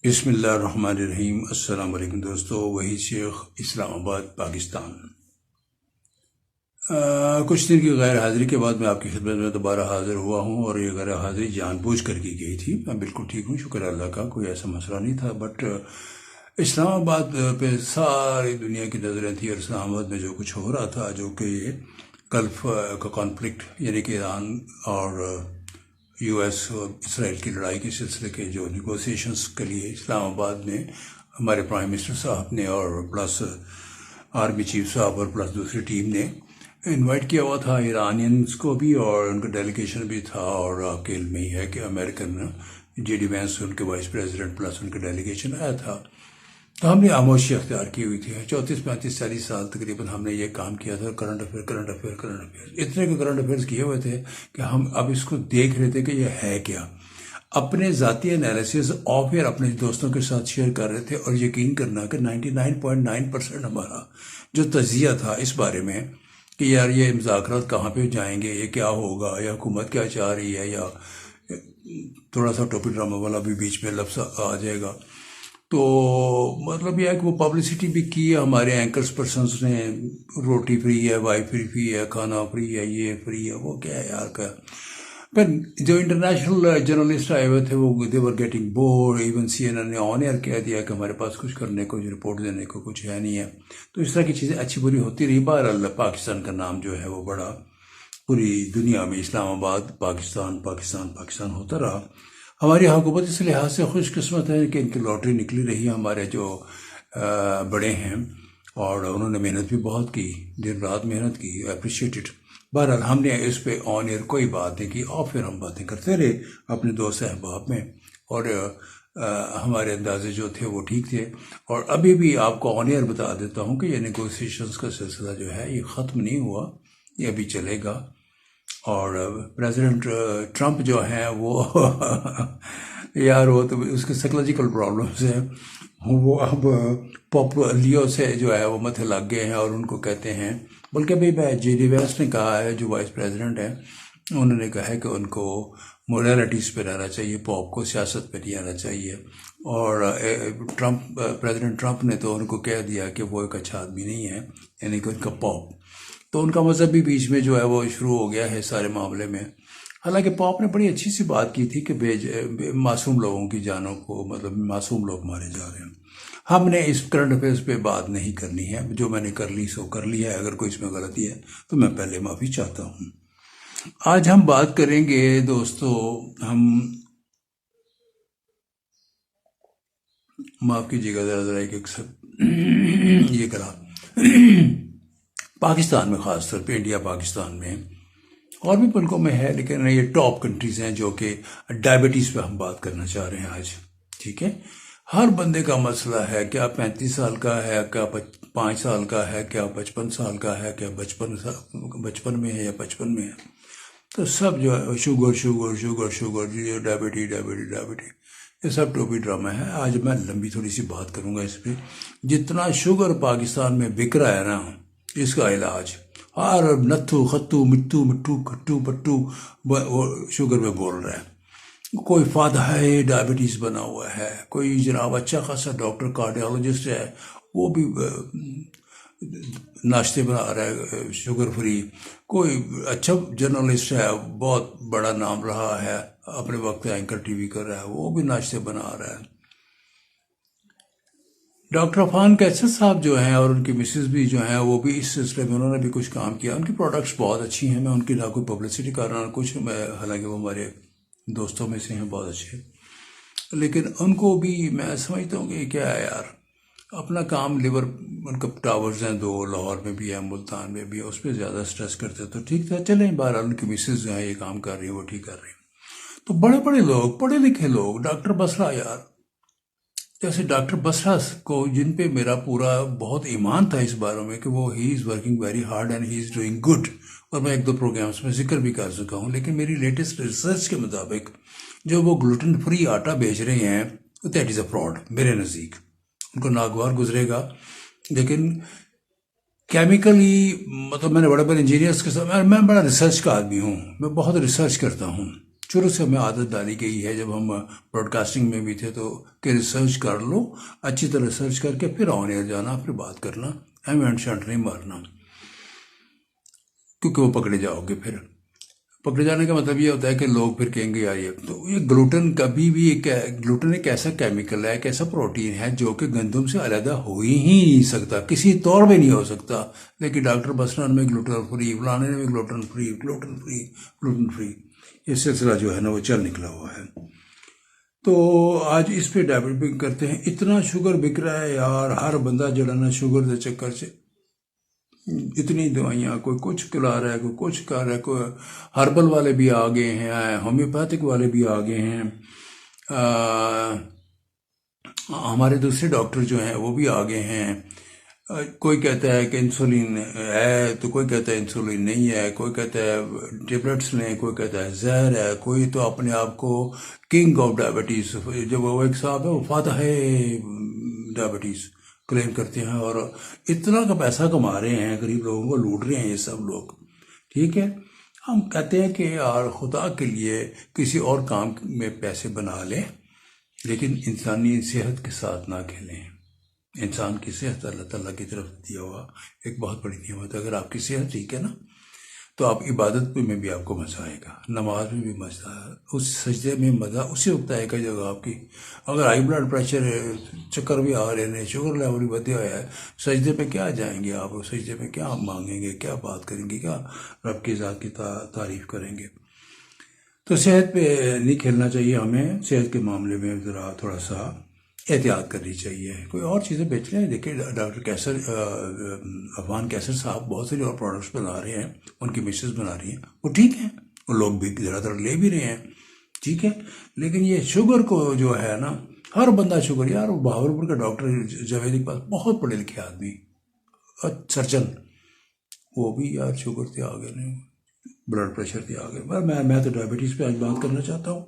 بسم اللہ الرحمن الرحیم۔ السلام علیکم دوستو، وحید شیخ، اسلام آباد، پاکستان۔ کچھ دن کی غیر حاضری کے بعد میں آپ کی خدمت میں دوبارہ حاضر ہوا ہوں، اور یہ غیر حاضری جان بوجھ کر کی گئی تھی۔ میں بالکل ٹھیک ہوں، شکر اللہ کا، کوئی ایسا مسئلہ نہیں تھا، بٹ اسلام آباد پہ ساری دنیا کی نظریں تھیں، اور اسلام آباد میں جو کچھ ہو رہا تھا، جو کہ گلف کا کانفلکٹ، یعنی کہ ایران اور یو ایس اور اسرائیل کی لڑائی کے سلسلے کے جو نیگوسیشنز کے لیے اسلام آباد میں ہمارے پرائم منسٹر صاحب نے اور پلس آرمی چیف صاحب اور پلس دوسری ٹیم نے انوائٹ کیا ہوا تھا ایرانینز کو بھی، اور ان کا ڈیلیگیشن بھی تھا، اور آپ کے علم میں ہی ہے کہ امریکن جے ڈی وینس ان کے وائس پریزیڈنٹ پلس ان کا ڈیلیگیشن آیا تھا۔ تو ہم نے خاموشی اختیار کی ہوئی تھی۔ 34 35 40 سال تقریباً ہم نے یہ کام کیا تھا، کرنٹ افیئر اتنے کے کرنٹ افیئرس کیے ہوئے تھے کہ ہم اب اس کو دیکھ رہے تھے کہ یہ ہے کیا، اپنے ذاتی انالیسز آف ایئر اپنے دوستوں کے ساتھ شیئر کر رہے تھے، اور یقین کرنا کہ 99.9% ہمارا جو تجزیہ تھا اس بارے میں کہ یار یہ مذاکرات کہاں پہ جائیں گے، یہ کیا ہوگا، یا حکومت کیا چاہ رہی ہے، یا تھوڑا سا ٹوپی ڈرامہ والا بھی بیچ میں لفظ آ جائے گا، تو مطلب یہ ہے کہ وہ پبلسٹی بھی کی ہے ہمارے اینکرز پرسنس نے، روٹی فری ہے، وائی فری ہے، کھانا فری ہے، یہ فری ہے، وہ کیا ہے یار کا۔ پر جو انٹرنیشنل جرنلسٹ آئے ہوئے تھے وہ they were getting bored, even C N N نے آن ایئر کہہ دیا کہ ہمارے پاس کچھ کرنے کو، رپورٹ دینے کو کچھ ہے نہیں ہے۔ تو اس طرح کی چیزیں اچھی بری ہوتی رہی۔ بہرحال پاکستان کا نام جو ہے وہ بڑا پوری دنیا میں، اسلام آباد پاکستان پاکستان پاکستان ہوتا رہا۔ ہماری حکومت اس لحاظ سے خوش قسمت ہے کہ ان کی لاٹری نکلی رہی ہے، ہمارے جو بڑے ہیں، اور انہوں نے محنت بھی بہت کی، دن رات محنت کی، اپریشیٹڈ۔ بہرحال ہم نے اس پہ آن ایئر کوئی بات نہیں کی، اور پھر ہم باتیں کرتے رہے اپنے دوست احباب میں، اور ہمارے اندازے جو تھے وہ ٹھیک تھے۔ اور ابھی بھی آپ کو آن ایئر بتا دیتا ہوں کہ یہ نیگوسیشنز کا سلسلہ جو ہے یہ ختم نہیں ہوا، یہ ابھی چلے گا۔ اور پریزیڈنٹ ٹرمپ جو ہیں وہ یار وہ تو اس کے سائیکولوجیکل پرابلمس ہیں، وہ اب پاپ لیو سے جو ہے وہ متھے لگ گئے ہیں، اور ان کو کہتے ہیں، بلکہ ابھی جے ڈی وینس نے کہا ہے جو وائس پریزیڈنٹ ہیں، انہوں نے کہا ہے کہ ان کو موریلٹیز پہ رہنا چاہیے، پاپ کو سیاست پہ نہیں آنا چاہیے۔ اور پریزیڈنٹ ٹرمپ نے تو ان کو کہہ دیا کہ وہ ایک اچھا آدمی نہیں ہے، یعنی کہ ان کا پاپ، تو ان کا مذہب بھی بیچ میں جو ہے وہ شروع ہو گیا ہے سارے معاملے میں۔ حالانکہ پاپ نے بڑی اچھی سی بات کی تھی کہ معصوم لوگوں کی جانوں کو، مطلب معصوم لوگ مارے جا رہے ہیں۔ ہم نے اس کرنٹ افیئرس پہ بات نہیں کرنی ہے، جو میں نے کر لی سو کر لی ہے، اگر کوئی اس میں غلطی ہے تو میں پہلے معافی چاہتا ہوں۔ آج ہم بات کریں گے دوستو، ہم معاف کیجیے گا ذرا یہ کرا پاکستان میں، خاص طور پہ انڈیا پاکستان میں، اور بھی ملکوں میں ہے، لیکن یہ ٹاپ کنٹریز ہیں جو کہ ڈائبٹیز پہ ہم بات کرنا چاہ رہے ہیں آج، ٹھیک ہے۔ ہر بندے کا مسئلہ ہے، کیا 35 سال کا ہے، کیا 5 سال کا ہے، کیا 55 سال کا ہے، کیا بچپن میں ہے یا 55 میں ہے، تو سب جو ہے شوگر شوگر شوگر شوگر، ڈائبٹی، یہ سب ٹوپی ڈرامہ ہے۔ آج میں لمبی تھوڑی سی بات کروں گا اس پہ۔ جتنا شوگر پاکستان میں بک رہا ہے نا، اس کا علاج ہر نتھو خطو مٹو مٹو کھٹو پٹو شوگر میں بول رہا ہے۔ کوئی فادہ ہے ڈائبٹیز بنا ہوا ہے، کوئی جناب اچھا خاصا ڈاکٹر کارڈیالوجسٹ ہے، وہ بھی ناشتے بنا رہا ہے شوگر فری، کوئی اچھا جرنلسٹ ہے، بہت بڑا نام رہا ہے، اپنے وقت اینکر ٹی وی کر رہا ہے، وہ بھی ناشتے بنا رہا ہے۔ ڈاکٹر عفان کیسر صاحب جو ہیں، اور ان کی مسز بھی جو ہیں، وہ بھی اس سلسلے میں انہوں نے بھی کچھ کام کیا، ان کی پروڈکٹس بہت اچھی ہیں، میں ان کی نہ کوئی پبلسٹی کر رہا ہوں کچھ، میں حالانکہ وہ ہمارے دوستوں میں سے ہیں بہت اچھے، لیکن ان کو بھی میں سمجھتا ہوں کہ کیا ہے یار، اپنا کام لیور، ان کا ٹاورز ہیں 2 لاہور میں بھی ہے، ملتان میں بھی ہے، اس پہ زیادہ سٹریس کرتے تو ٹھیک تھا، چلیں بہرحال ان کی مسز جو ہیں یہ کام کر رہی ہیں، وہ ٹھیک کر رہی ہیں۔ تو بڑے بڑے لوگ، پڑھے لکھے لوگ، ڈاکٹر بسرا یار، جیسے ڈاکٹر بسرا کو، جن پہ میرا پورا بہت ایمان تھا اس بارے میں کہ وہ he is working very hard and he is doing good, اور میں 1-2 پروگرامز میں ذکر بھی کر چکا ہوں، لیکن میری لیٹسٹ ریسرچ کے مطابق جو وہ گلوٹن فری آٹا بیچ رہے ہیں، دیٹ از اے فراڈ میرے نزدیک۔ ان کو ناگوار گزرے گا، لیکن کیمیکلی، مطلب میں نے بڑے بڑے انجینئرس کے ساتھ، میں بڑا ریسرچ کا آدمی ہوں، میں بہت ریسرچ کرتا ہوں، شروع سے ہمیں عادت ڈالی گئی ہے، جب ہم براڈ کاسٹنگ میں بھی تھے تو کہ ریسرچ کر لو، اچھی طرح ریسرچ کر کے پھر آن ایئر جانا، پھر بات کرنا، ایونٹ شنٹ نہیں مارنا، کیونکہ وہ پکڑے جاؤ گے. پھر پکڑے جانے کا مطلب یہ ہوتا ہے کہ لوگ پھر کہیں گے یار یہ تو یہ گلوٹن کبھی بھی گلوٹن ایک ایسا کیمیکل ہے، ایک ایسا پروٹین ہے جو کہ گندم سے علیحدہ ہو ہی نہیں سکتا، کسی طور پہ نہیں ہو سکتا. لیکن ڈاکٹر بسنان میں گلوٹن فری، فلانے میں gluten free, gluten free, gluten free, یہ سلسلہ جو ہے نا وہ چل نکلا ہوا ہے. تو آج اس پہ ڈیولپنگ کرتے ہیں. اتنا شوگر بک رہا ہے یار، ہر بندہ جو ہے نا شوگر کے چکر سے اتنی دوائیاں، کوئی کچھ کھلا رہا ہے، کوئی کچھ کر رہا ہے، کوئی ہربل والے بھی آ گئے ہیں، ہومیوپیتھک والے بھی آ گئے ہیں، ہمارے دوسرے ڈاکٹر جو ہیں وہ بھی آ گئے ہیں. کوئی کہتا ہے کہ انسولین ہے تو کوئی کہتا ہے انسولین نہیں ہے، کوئی کہتا ہے ٹیبلٹس لیں، کوئی کہتا ہے زہر ہے، کوئی تو اپنے آپ کو کنگ آف ڈائبٹیز، جب وہ ایک صاحب ہے وہ فاتح ڈائبٹیز کلیم کرتے ہیں، اور اتنا کا پیسہ کما رہے ہیں، غریب لوگوں کو لوٹ رہے ہیں یہ سب لوگ. ٹھیک ہے، ہم کہتے ہیں کہ یار خدا کے لیے کسی اور کام میں پیسے بنا لیں، لیکن انسانی صحت کے ساتھ نہ کھیلیں. انسان کی صحت اللہ تعالیٰ کی طرف دیا ہوا ایک بہت بڑی نعمت ہے. اگر آپ کی صحت ٹھیک ہے نا تو آپ عبادت میں بھی آپ کو مزہ آئے گا، نماز میں بھی مزہ ہے، اس سجدے میں مزہ اسی وقت آئے گا جب آپ کی اگر ہائی بلڈ پریشر ہے، چکر بھی آ رہے ہیں، شوگر لیول بھی بدھا ہوا ہے، سجدے پہ کیا جائیں گے آپ؟ سجدے میں کیا مانگیں گے، کیا بات کریں گے، کیا رب کی ذات کی تعریف کریں گے؟ تو صحت پہ نہیں کھیلنا چاہیے ہمیں، صحت کے معاملے میں ذرا تھوڑا سا احتیاط کرنی چاہیے. کوئی اور چیزیں بیچ لیں. دیکھیں ڈاکٹر کیسر، عفان کیسر صاحب بہت ساری اور پروڈکٹس بنا رہے ہیں، ان کی مسز بنا رہی ہیں، وہ ٹھیک ہیں، وہ لوگ بھی ذرا ذرا لے بھی رہے ہیں، ٹھیک ہے. لیکن یہ شوگر کو جو ہے نا، ہر بندہ شوگر، یار وہ بہاولپور کا ڈاکٹر جاوید اقبال بہت پڑھے لکھے آدمی، سرجن، وہ بھی یار شوگر سے آگے نہیں، بلڈ پریشر سے آگے. میں تو ڈائبٹیز پہ آج بات کرنا چاہتا ہوں.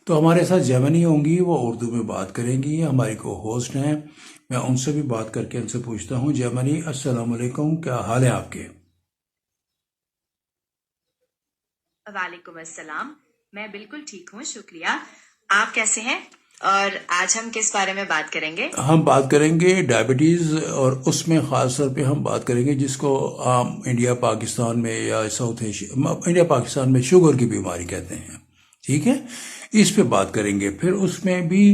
تو ہمارے ساتھ جیمنی ہوں گی، وہ اردو میں بات کریں گی، ہماری کو ہوسٹ ہیں، میں ان سے بھی بات کر کے ان سے پوچھتا ہوں. جیمنی السلام علیکم، کیا حال ہے آپ کے؟ وعلیکم السلام، میں بالکل ٹھیک ہوں، شکریہ. آپ کیسے ہیں؟ اور آج ہم کس بارے میں بات کریں گے؟ ہم بات کریں گے ڈائبٹیز، اور اس میں خاص طور پہ ہم بات کریں گے جس کو عام انڈیا پاکستان میں یا ساؤتھ ایشیا، انڈیا پاکستان میں شوگر کی بیماری کہتے ہیں. ٹھیک ہے، اس پہ بات کریں گے. پھر اس میں بھی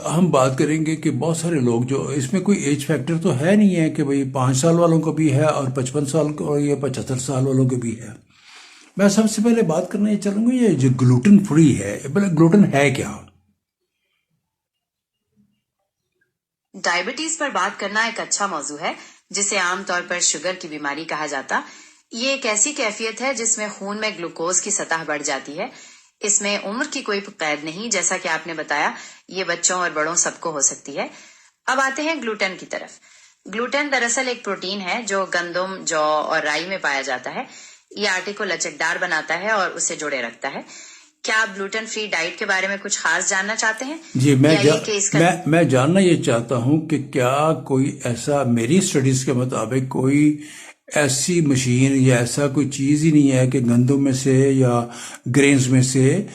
ہم بات کریں گے کہ بہت سارے لوگ جو اس میں کوئی ایج فیکٹر تو ہے نہیں ہے کہ بھئی 5 سال والوں کو بھی ہے اور 55 سال کو یا 75 سال والوں کو بھی ہے. میں سب سے پہلے بات کرنا یہ چاہوں گا، یہ جو گلوٹن فری ہے، گلوٹن ہے کیا؟ ڈائبٹیز پر بات کرنا ایک اچھا موضوع ہے، جسے عام طور پر شوگر کی بیماری کہا جاتا. یہ ایک ایسی کیفیت ہے جس میں خون میں گلوکوز کی سطح بڑھ جاتی ہے. اس میں عمر کی کوئی قید نہیں، جیسا کہ آپ نے بتایا، یہ بچوں اور بڑوں سب کو ہو سکتی ہے. اب آتے ہیں گلوٹن کی طرف. گلوٹن دراصل ایک پروٹین ہے جو گندم، جو اور رائی میں پایا جاتا ہے. یہ آٹے کو لچکدار بناتا ہے اور اسے جوڑے رکھتا ہے. کیا آپ گلوٹن فری ڈائٹ کے بارے میں کچھ خاص جاننا چاہتے ہیں؟ جی، میں جاننا یہ چاہتا ہوں کہ کیا کوئی ایسا، میری سٹڈیز کے مطابق کوئی ایسی مشین یا ایسا کوئی چیز ہی نہیں ہے کہ گندم میں سے یا گرینز میں سے،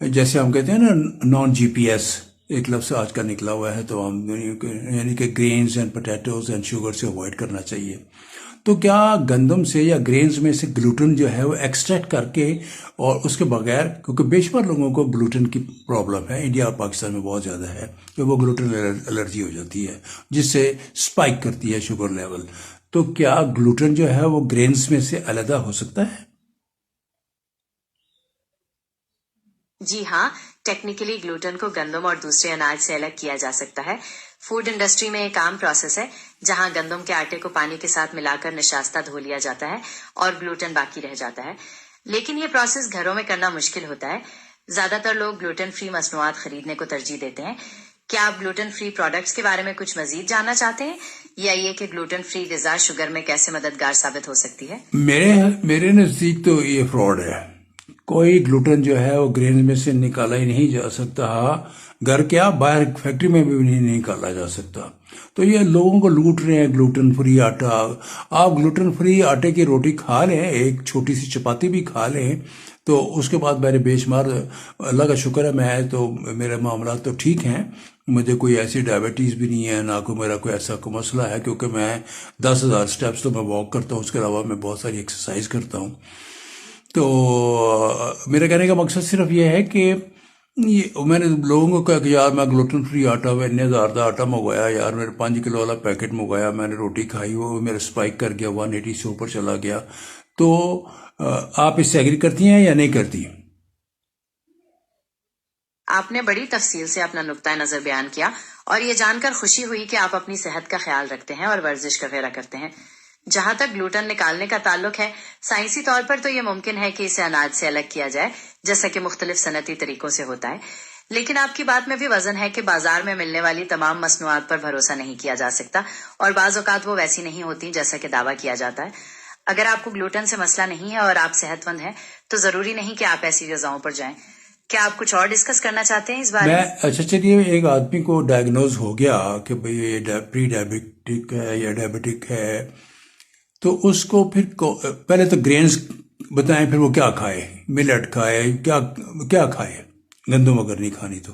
جیسے ہم کہتے ہیں نا نان جی پی ایس ایک لفظ آج کا نکلا ہوا ہے، تو ہم یعنی کہ Greens and potatoes and sugar سے اوائڈ کرنا چاہیے. تو کیا گندم سے یا گرینز میں سے گلوٹن جو ہے وہ ایکسٹریکٹ کر کے، اور اس کے بغیر، کیونکہ بے شمار لوگوں کو گلوٹن کی پرابلم ہے، انڈیا اور پاکستان میں بہت زیادہ ہے، کہ وہ گلوٹن الرجی ہو جاتی ہے جس سے سپائک کرتی ہے شوگر لیول. تو کیا گلوٹن جو ہے وہ گرینز میں سے علیحدہ ہو سکتا ہے؟ جی ہاں، ٹیکنیکلی گلوٹن کو گندم اور دوسرے اناج سے الگ کیا جا سکتا ہے. فوڈ انڈسٹری میں ایک عام پروسیس ہے جہاں گندم کے آٹے کو پانی کے ساتھ ملا کر نشاستہ دھو لیا جاتا ہے اور گلوٹن باقی رہ جاتا ہے. لیکن یہ پروسیس گھروں میں کرنا مشکل ہوتا ہے. زیادہ تر لوگ گلوٹن فری مصنوعات خریدنے کو ترجیح دیتے ہیں. کیا آپ گلوٹن فری پروڈکٹس کے بارے میں کچھ مزید جاننا چاہتے ہیں، یا یہ کہ گلوٹن فری غذا شوگر میں کیسے مددگار ثابت ہو سکتی ہے؟ میرے نزدیک تو یہ فراڈ ہے. کوئی گلوٹن جو ہے وہ گرین میں سے نکالا ہی نہیں جا سکتا، گھر کیا باہر فیکٹری میں بھی نہیں نکالا جا سکتا. تو یہ لوگوں کو لوٹ رہے ہیں گلوٹن فری آٹا. آپ گلوٹن فری آٹے کی روٹی کھا لیں، ایک چھوٹی سی چپاتی بھی کھا لیں، تو اس کے بعد میں نے بے شمار، اللہ کا شکر ہے، میں تو میرے معاملات تو ٹھیک ہیں، مجھے کوئی ایسی ڈائبٹیز بھی نہیں ہے، نہ کوئی میرا کوئی ایسا کوئی مسئلہ ہے، کیونکہ میں 10,000 اسٹیپس تو میں واک کرتا ہوں، اس کے علاوہ میں بہت ساری ایکسرسائز کرتا ہوں۔ تو میرے کہنے کا مقصد صرف یہ ہے کہ میں نے لوگوں کو کہا کہ یار میں گلوٹن فری آٹا، اتنے ہزار کا آٹا منگوایا یار، میرے 5 کلو والا پیکٹ منگوایا، میں نے روٹی کھائی، وہ میرا اسپائک کر گیا، 180 سے اوپر چلا گیا۔ تو آپ اس سے ایگری کرتی ہیں یا نہیں کرتی؟ آپ نے بڑی تفصیل سے اپنا نقطۂ نظر بیان کیا اور یہ جان کر خوشی ہوئی کہ آپ اپنی صحت کا خیال رکھتے ہیں اور ورزش وغیرہ کرتے ہیں۔ جہاں تک گلوٹن نکالنے کا تعلق ہے، سائنسی طور پر تو یہ ممکن ہے کہ اسے اناج سے الگ کیا جائے، جیسا کہ مختلف صنعتی طریقوں سے ہوتا ہے، لیکن آپ کی بات میں بھی وزن ہے کہ بازار میں ملنے والی تمام مصنوعات پر بھروسہ نہیں کیا جا سکتا، اور بعض اوقات وہ ویسی نہیں ہوتی جیسا کہ دعویٰ کیا جاتا ہے۔ اگر آپ کو گلوٹن سے مسئلہ نہیں ہے اور آپ صحت مند ہیں تو ضروری نہیں کہ آپ ایسی غذاؤں پر جائیں۔ کیا آپ کچھ اور ڈسکس کرنا چاہتے ہیں اس بارے میں؟ اچھا چلیے، ایک آدمی کو ڈائگنوز ہو گیا کہ بھئی یہ پری ڈائبٹک ہے یا ڈائبٹک ہے، تو اس کو پھر پہلے تو گرینز بتائیں، پھر وہ کیا کھائے؟ ملٹ کھائے؟ کیا کھائے؟ گندم اگر نہیں کھانی تو؟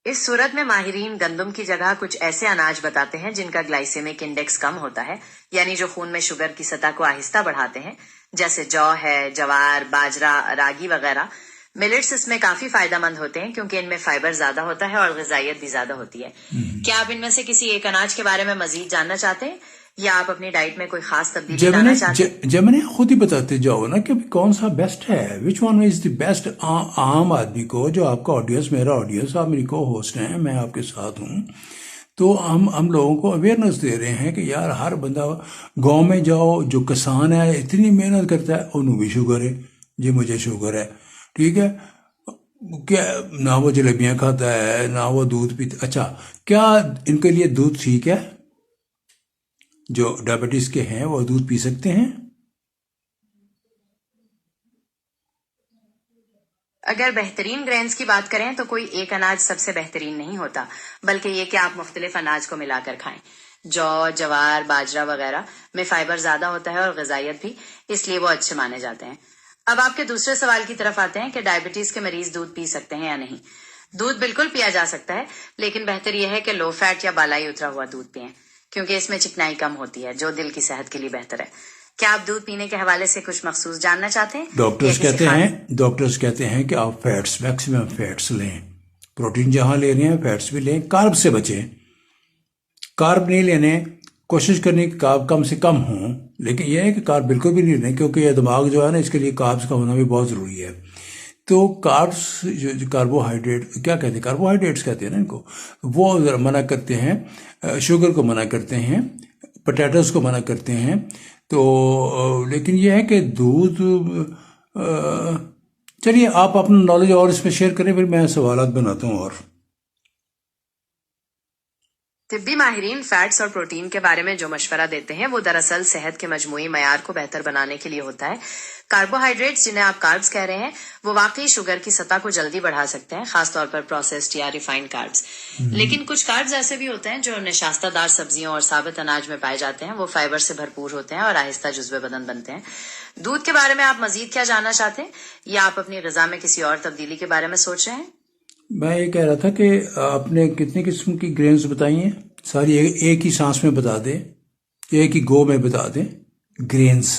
اس صورت میں ماہرین گندم کی جگہ کچھ ایسے اناج بتاتے ہیں جن کا گلائسیمک انڈیکس کم ہوتا ہے، یعنی جو خون میں شوگر کی سطح کو آہستہ بڑھاتے ہیں، جیسے جو ہے، جوار، باجرا، راگی وغیرہ۔ ملٹس اس میں کافی فائدہ مند ہوتے ہیں کیونکہ ان میں فائبر زیادہ ہوتا ہے اور غذائیت بھی زیادہ ہوتی ہے۔ کیا آپ ان میں سے کسی ایک اناج کے بارے میں مزید جاننا چاہتے ہیں یا آپ اپنی ڈائٹ میں کوئی خاص تبدیلی لانا چاہتے ہیں؟ جمنے خود ہی بتاتے جاؤ نا کہ کون سا بیسٹ ہے، which one is the best. عام آدمی کو، جو آپ کا آڈینس، میرا آڈینس، آپ میری کو ہوسٹ ہیں، میں آپ کے ساتھ ہوں، تو ہم لوگوں کو اویئرنیس دے رہے ہیں کہ یار ہر بندہ، گاؤں میں جاؤ، جو کسان ہے اتنی محنت کرتا ہے، انہوں بھی شوگر ہے، جی مجھے شوگر ہے، ٹھیک ہے، کیا نہ وہ جلیبیاں کھاتا ہے نہ وہ دودھ پیتا۔ اچھا، کیا ان کے لیے دودھ ٹھیک ہے؟ جو ڈائبٹیز کے ہیں وہ دودھ پی سکتے ہیں؟ اگر بہترین گرینز کی بات کریں تو کوئی ایک اناج سب سے بہترین نہیں ہوتا، بلکہ یہ کہ آپ مختلف اناج کو ملا کر کھائیں۔ جو، جوار، باجرا وغیرہ میں فائبر زیادہ ہوتا ہے اور غذائیت بھی، اس لیے وہ اچھے مانے جاتے ہیں۔ اب آپ کے دوسرے سوال کی طرف آتے ہیں کہ ڈائبٹیز کے مریض دودھ پی سکتے ہیں یا نہیں۔ دودھ بالکل پیا جا سکتا ہے، لیکن بہتر یہ ہے کہ لو فیٹ یا بالائی اترا ہوا دودھ پئیں، کیونکہ اس میں چکنائی کم ہوتی ہے، جو دل کی صحت کے لیے بہتر ہے۔ کیا آپ دودھ پینے کے حوالے سے کچھ مخصوص جاننا چاہتے ہیں؟ ڈاکٹرز کہتے ہیں کہ آپ فیٹس، میکسیمم فیٹس لیں، پروٹین جہاں لے رہے ہیں فیٹس بھی لیں، کارب سے بچیں، کارب نہیں لینے، کوشش کرنی کہ کارب کم سے کم ہوں، لیکن یہ ہے کہ کارب بالکل بھی نہیں لینے، کیونکہ یہ دماغ جو ہے نا، اس کے لیے کاربس کا ہونا بھی بہت ضروری ہے۔ تو کاربس، جو کاربوہائیڈریٹ کیا کہتے ہیں، کاربوہائیڈریٹس کہتے ہیں نا ان کو، وہ منع کرتے ہیں، شوگر کو منع کرتے ہیں، پوٹیٹوز کو منع کرتے ہیں۔ تو لیکن یہ ہے کہ دودھ، چلیے آپ اپنا نالج اور اس میں شیئر کریں، پھر میں سوالات بناتا ہوں۔ اور طبی ماہرین فیٹس اور پروٹین کے بارے میں جو مشورہ دیتے ہیں وہ دراصل صحت کے مجموعی معیار کو بہتر بنانے کے لیے ہوتا ہے۔ کاربوہائیڈریٹس، جنہیں آپ کاربس کہہ رہے ہیں، وہ واقعی شوگر کی سطح کو جلدی بڑھا سکتے ہیں، خاص طور پر پروسیسڈ یا ریفائنڈ کاربس۔ لیکن کچھ کاربس ایسے بھی ہوتے ہیں جو نشاستہ دار سبزیوں اور ثابت اناج میں پائے جاتے ہیں، وہ فائبر سے بھرپور ہوتے ہیں اور آہستہ جزو بدن بنتے ہیں۔ دودھ کے بارے میں آپ مزید کیا جاننا چاہتے ہیں یا آپ اپنی غذا میں کسی اور تبدیلی کے بارے میں سوچ رہے ہیں؟ میں یہ کہہ رہا تھا کہ آپ نے کتنی قسم کی گرینز بتائی ہیں؟ ساری ایک ہی سانس میں بتا دیں، ایک ہی گو میں بتا دیں گرینز۔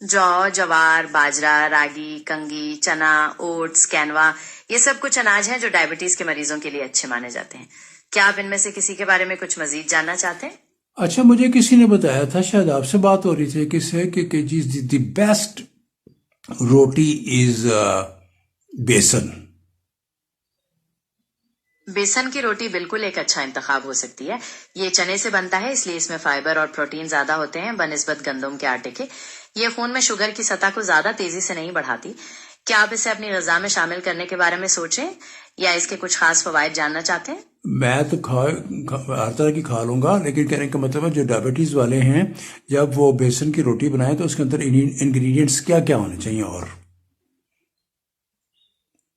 جو، جوار، باجرا، راگی، کنگی، چنا، اوٹس، کینوا، یہ سب کچھ اناج ہیں جو ڈائبٹیز کے مریضوں کے لیے اچھے مانے جاتے ہیں۔ کیا آپ ان میں سے کسی کے بارے میں کچھ مزید جاننا چاہتے ہیں؟ اچھا، مجھے کسی نے بتایا تھا، شاید آپ سے بات ہو رہی تھی، کس سے کہ جی دی بیسٹ روٹی از بیسن۔ بیسن کی روٹی بالکل ایک اچھا انتخاب ہو سکتی ہے۔ یہ چنے سے بنتا ہے، اس لیے اس میں فائبر اور پروٹین زیادہ ہوتے ہیں بنسبت گندم کے آٹے کے۔ یہ خون میں شوگر کی سطح کو زیادہ تیزی سے نہیں بڑھاتی۔ کیا آپ اسے اپنی غذا میں شامل کرنے کے بارے میں سوچیں یا اس کے کچھ خاص فوائد جاننا چاہتے ہیں؟ میں تو ہر طرح کی کھا لوں گا، لیکن کہنے کا مطلب ہے جو ڈائبٹیز والے ہیں، جب وہ بیسن کی روٹی بنائیں تو اس کے اندر انگریڈینٹس کیا کیا ہونے چاہیے؟ اور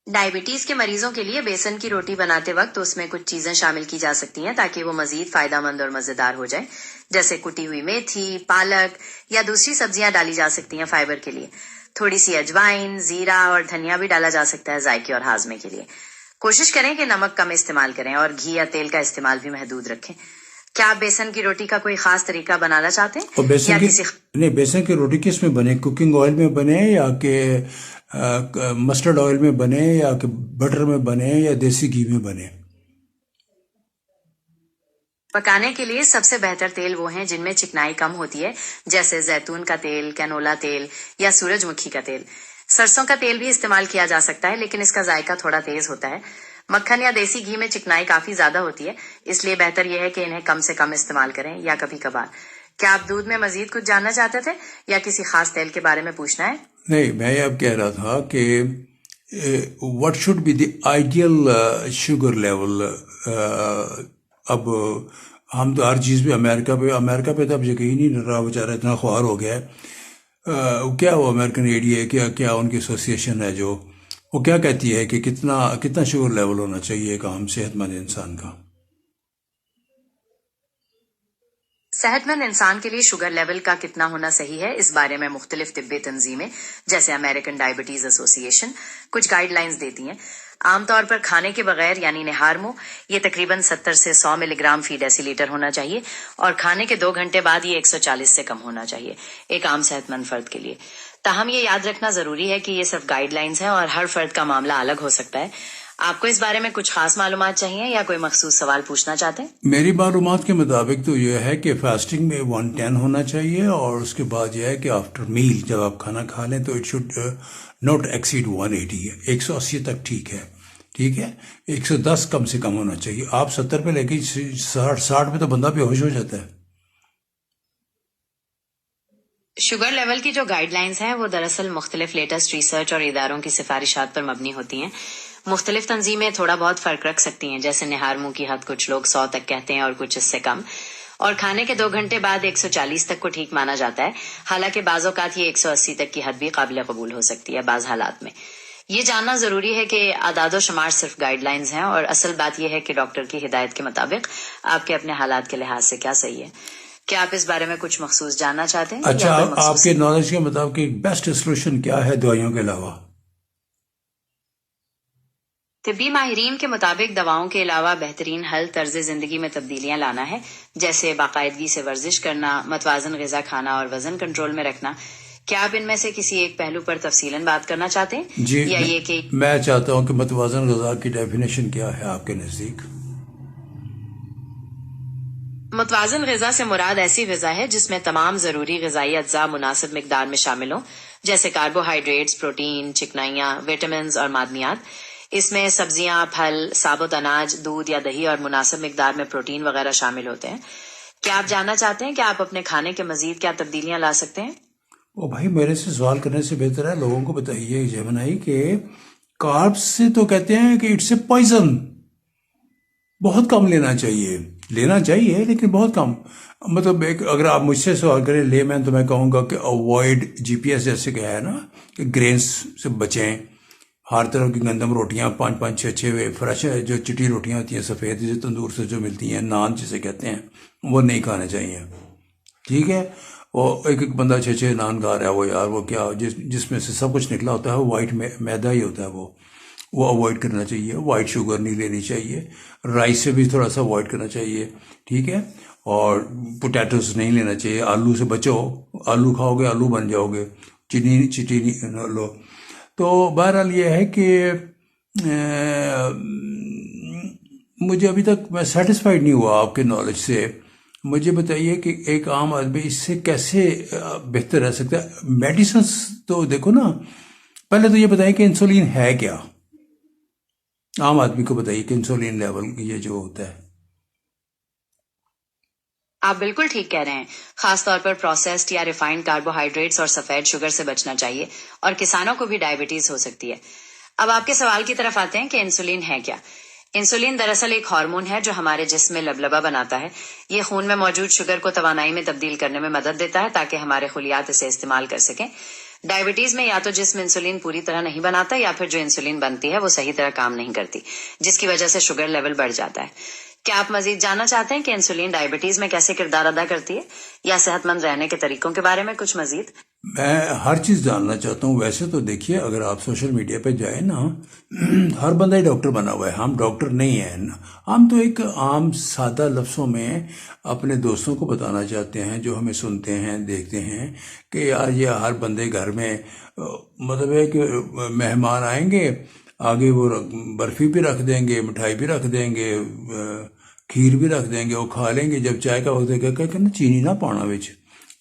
ڈائبٹیز کے مریضوں کے لیے بیسن کی روٹی بناتے وقت اس میں کچھ چیزیں شامل کی جا سکتی ہیں تاکہ وہ مزید فائدہ مند اور مزیدار ہو جائے، جیسے کٹی ہوئی میتھی، پالک یا دوسری سبزیاں ڈالی جا سکتی ہیں فائبر کے لیے۔ تھوڑی سی اجوائن، زیرہ اور دھنیا بھی ڈالا جا سکتا ہے ذائقے اور ہاضمے کے لیے۔ کوشش کریں کہ نمک کم استعمال کریں اور گھی یا تیل کا استعمال بھی محدود رکھیں۔ کیا آپ بیسن کی روٹی کا کوئی خاص طریقہ بنانا چاہتے ہیں؟ اور بیسن کی روٹی کس میں بنے؟ کوکنگ آئل میں بنے یا کہ مسٹرڈ آئل میں بنے یا کہ بٹر میں بنے یا دیسی گھی میں بنے؟ پکانے کے لیے سب سے بہتر تیل وہ ہیں جن میں چکنائی کم ہوتی ہے، جیسے زیتون کا تیل، کینولا تیل یا سورج مکھی کا تیل۔ سرسوں کا تیل بھی استعمال کیا جا سکتا ہے لیکن اس کا ذائقہ تھوڑا تیز ہوتا ہے۔ مکھن یا دیسی گھی میں چکنائی کافی زیادہ ہوتی ہے، اس لیے بہتر یہ ہے کہ انہیں کم سے کم استعمال کریں یا کبھی کبھار۔ کیا آپ دودھ میں مزید کچھ جاننا چاہتے تھے یا کسی خاص تیل کے بارے میں پوچھنا ہے؟ نہیں، میں اب کہہ رہا تھا کہ what should be the ideal sugar level? اب ہم تو ہر چیز پہ امریکہ پہ تو اب یقین ہی نہیں رہا، بیچارہ اتنا خوار ہو گیا ہے۔ کیا وہ امریکن ایڈیا ہے، کیا ان کی ایسوسیشن ہے جو وہ کیا کہتی ہے کہ کتنا شوگر لیول ہونا چاہیے ایک عام صحت مند انسان کا؟ صحت مند انسان کے لیے شوگر لیول کا کتنا ہونا صحیح ہے، اس بارے میں مختلف طبی تنظیمیں جیسے امریکن ڈائبٹیز ایسوسی ایشن کچھ گائیڈ لائنز دیتی ہیں۔ عام طور پر کھانے کے بغیر یعنی نہار منہ یہ تقریباً 70 سے 100 ملی گرام فی ڈیسی لیٹر ہونا چاہیے، اور کھانے کے 2 گھنٹے بعد یہ 140 سے کم ہونا چاہیے ایک عام صحت مند فرد کے لیے۔ تاہم یہ یاد رکھنا ضروری ہے کہ یہ صرف گائیڈ لائنز ہیں اور ہر فرد کا معاملہ الگ ہو سکتا ہے۔ آپ کو اس بارے میں کچھ خاص معلومات چاہیے یا کوئی مخصوص سوال پوچھنا چاہتے ہیں؟ میری معلومات کے مطابق تو یہ ہے کہ فاسٹنگ میں 110 ہونا چاہیے، اور اس کے بعد یہ ہے کہ آفٹر میل جب آپ کھانا کھا لیں تو اٹ شوڈ ناٹ ایکسیڈ 180 ہے، 180 تک ٹھیک ہے، 110 کم سے کم ہونا چاہیے۔ آپ 70 پہ لے کے 60 پہ تو بندہ بے ہوش ہو جاتا ہے۔ شوگر لیول کی جو گائیڈ لائنز ہیں وہ دراصل مختلف لیٹسٹ ریسرچ اور اداروں کی سفارشات پر مبنی ہوتی ہیں۔ مختلف تنظیمیں تھوڑا بہت فرق رکھ سکتی ہیں، جیسے نہار منہ کی حد کچھ لوگ 100 تک کہتے ہیں اور کچھ اس سے کم، اور کھانے کے 2 گھنٹے بعد 140 تک کو ٹھیک مانا جاتا ہے، حالانکہ بعض اوقات یہ 180 تک کی حد بھی قابل قبول ہو سکتی ہے بعض حالات میں۔ یہ جاننا ضروری ہے کہ اعداد و شمار صرف گائیڈ لائنز ہیں، اور اصل بات یہ ہے کہ ڈاکٹر کی ہدایت کے مطابق آپ کے اپنے حالات کے لحاظ سے کیا صحیح ہے۔ کیا آپ اس بارے میں کچھ مخصوص جاننا چاہتے ہیں؟ اچھا، آپ کے نالج کے مطابق بیسٹ سولوشن کیا ہے دوائیوں کے علاوہ؟ طبی ماہرین کے مطابق دواؤں کے علاوہ بہترین حل طرز زندگی میں تبدیلیاں لانا ہے، جیسے باقاعدگی سے ورزش کرنا، متوازن غذا کھانا اور وزن کنٹرول میں رکھنا۔ کیا آپ ان میں سے کسی ایک پہلو پر تفصیلاً بات کرنا چاہتے ہیں؟ جی، یا یہ کہ میں چاہتا ہوں کہ متوازن غذا کی ڈیفینیشن کیا ہے آپ کے نزدیک؟ متوازن غذا سے مراد ایسی غذا ہے جس میں تمام ضروری غذائی اجزاء مناسب مقدار میں شامل ہوں، جیسے کاربوہائیڈریٹس، پروٹین، چکنائیاں، وٹامنز اور معدنیات۔ اس میں سبزیاں، پھل، ثابت اناج، دودھ یا دہی اور مناسب مقدار میں پروٹین وغیرہ شامل ہوتے ہیں۔ کیا آپ جاننا چاہتے ہیں کہ آپ اپنے کھانے کے مزید کیا تبدیلیاں لا سکتے ہیں؟ وہ بھائی میرے سے سوال کرنے سے بہتر ہے لوگوں کو بتائیے جمنائی کہ کاربس سے تو کہتے ہیں کہ اٹس اے پوائزن، بہت کم لینا چاہیے لیکن بہت کم۔ مطلب اگر آپ مجھ سے سوال کریں لے مین تو میں کہوں گا کہ اوائڈ GPS جیسے کہ ہے نا کہ گرینس سے بچیں، ہر طرح کی گندم روٹیاں 5 6 فریش جو چٹی روٹیاں ہوتی ہیں سفید جو تندور سے جو ملتی ہیں، نان جسے کہتے ہیں، وہ نہیں کھانے چاہیے، ٹھیک ہے؟ وہ ایک بندہ 6 نان کھا رہا ہے، وہ یار وہ کیا جس میں سے سب کچھ نکلا ہوتا ہے وہ وائٹ میدا ہی ہوتا ہے، وہ اوائڈ کرنا چاہیے۔ وائٹ شوگر نہیں لینی چاہیے، رائس سے بھی تھوڑا سا اوائڈ کرنا چاہیے، ٹھیک ہے؟ اور پوٹیٹوز نہیں لینا چاہیے، آلو سے بچو، آلو کھاؤ گے آلو بن جاؤ گے، چٹی نہیں لو۔ تو بہرحال یہ ہے کہ مجھے ابھی تک میں سیٹسفائیڈ نہیں ہوا آپ کے نالج سے۔ مجھے بتائیے کہ ایک عام آدمی اس سے کیسے بہتر رہ سکتا ہے؟ میڈیسنس تو دیکھو نا، پہلے تو یہ بتائیے کہ انسولین ہے کیا، عام آدمی کو بتائیے کہ انسولین لیول یہ جو ہوتا ہے۔ آپ بالکل ٹھیک کہہ رہے ہیں، خاص طور پر پروسیسڈ یا ریفائنڈ کاربوہائیڈریٹس اور سفید شوگر سے بچنا چاہیے، اور کسانوں کو بھی ڈائبٹیز ہو سکتی ہے۔ اب آپ کے سوال کی طرف آتے ہیں کہ انسولین ہے کیا؟ انسولین دراصل ایک ہارمون ہے جو ہمارے جسم میں لبلبہ بناتا ہے۔ یہ خون میں موجود شوگر کو توانائی میں تبدیل کرنے میں مدد دیتا ہے تاکہ ہمارے خلیات اسے استعمال کر سکیں۔ ڈائبٹیز میں یا تو جسم انسولین پوری طرح نہیں بناتا یا پھر جو انسولین بنتی ہے وہ صحیح طرح کام نہیں کرتی، جس کی وجہ سے شوگر لیول بڑھ جاتا ہے۔ کیا آپ مزید جاننا چاہتے ہیں کہ انسولین ڈائبٹیز میں کیسے کردار ادا کرتی ہے، یا صحت مند رہنے کے طریقوں کے بارے میں کچھ مزید؟ میں ہر چیز جاننا چاہتا ہوں۔ ویسے تو دیکھیے، اگر آپ سوشل میڈیا پہ جائیں نا، ہر بندہ ہی ڈاکٹر بنا ہوا ہے، ہم ڈاکٹر نہیں ہیں۔ ہم تو ایک عام سادہ لفظوں میں اپنے دوستوں کو بتانا چاہتے ہیں جو ہمیں سنتے ہیں دیکھتے ہیں کہ یار یہ ہر بندے گھر میں مطلب ہے کہ مہمان آئیں گے، آگے وہ برفی بھی رکھ دیں گے، مٹھائی بھی رکھ دیں گے، کھیر بھی رکھ دیں گے، وہ کھا لیں گے۔ جب چائے کا وقت ہے کہ نا چینی نہ پانا وچ،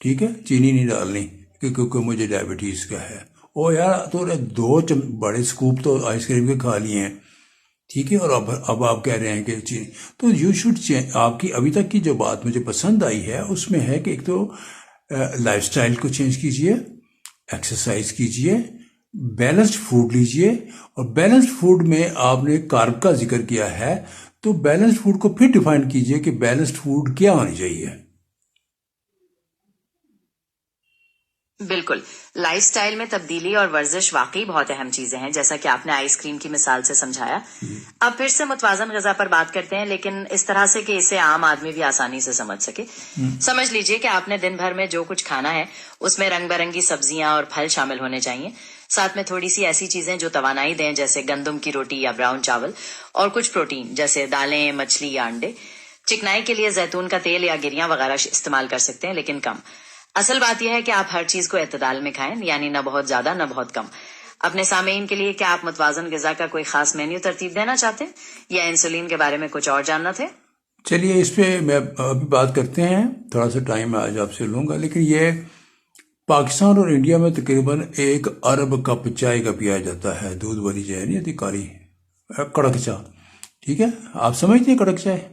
ٹھیک ہے، چینی نہیں ڈالنی کیونکہ مجھے ڈائبٹیز کا ہے۔ او یار تو دو بڑے سکوپ تو آئس کریم کے کھا لیے ہیں، ٹھیک ہے، اور اب آپ کہہ رہے ہیں کہ چینی۔ تو یو شوڈ چینج۔ آپ کی ابھی تک کی جو بات مجھے پسند آئی ہے اس میں ہے کہ ایک تو لائف سٹائل کو چینج کیجئے، ایکسرسائز کیجئے، بیلنسڈ فوڈ لیجئے، اور بیلنسڈ فوڈ میں آپ نے کارب کا ذکر کیا ہے، تو بیلنسڈ فوڈ کو پھر ڈیفائن کیجئے کہ بیلنسڈ فوڈ کیا ہونی چاہیے۔ بالکل، لائف سٹائل میں تبدیلی اور ورزش واقعی بہت اہم چیزیں ہیں، جیسا کہ آپ نے آئس کریم کی مثال سے سمجھایا۔ اب پھر سے متوازن غذا پر بات کرتے ہیں، لیکن اس طرح سے کہ اسے عام آدمی بھی آسانی سے سمجھ سکے۔ سمجھ لیجئے کہ آپ نے دن بھر میں جو کچھ کھانا ہے اس میں رنگ برنگی سبزیاں اور پھل شامل ہونے چاہیے، ساتھ میں تھوڑی سی ایسی چیزیں جو توانائی دیں جیسے گندم کی روٹی یا براؤن چاول، اور کچھ پروٹین جیسے دالیں، مچھلی یا انڈے۔ چکنائی کے لیے زیتون کا تیل یا گریاں وغیرہ استعمال کر سکتے ہیں، لیکن کم۔ اصل بات یہ ہے کہ آپ ہر چیز کو اعتدال میں کھائیں، یعنی نہ بہت زیادہ نہ بہت کم۔ اپنے سامعین کے لیے کیا آپ متوازن غذا کا کوئی خاص مینیو ترتیب دینا چاہتے ہیں، یا انسولین کے بارے میں کچھ اور جاننا تھے؟ چلیے اس پہ میں ابھی بات کرتے ہیں، تھوڑا سا ٹائم میں آج آپ سے لوں گا، لیکن یہ پاکستان اور انڈیا میں تقریباً 1 ارب کپ چائے کا پیا جاتا ہے، دودھ والی چائے نہیں ہوتی، کالی کڑک چائے، ٹھیک ہے؟ آپ سمجھتے ہیں کڑک چائے؟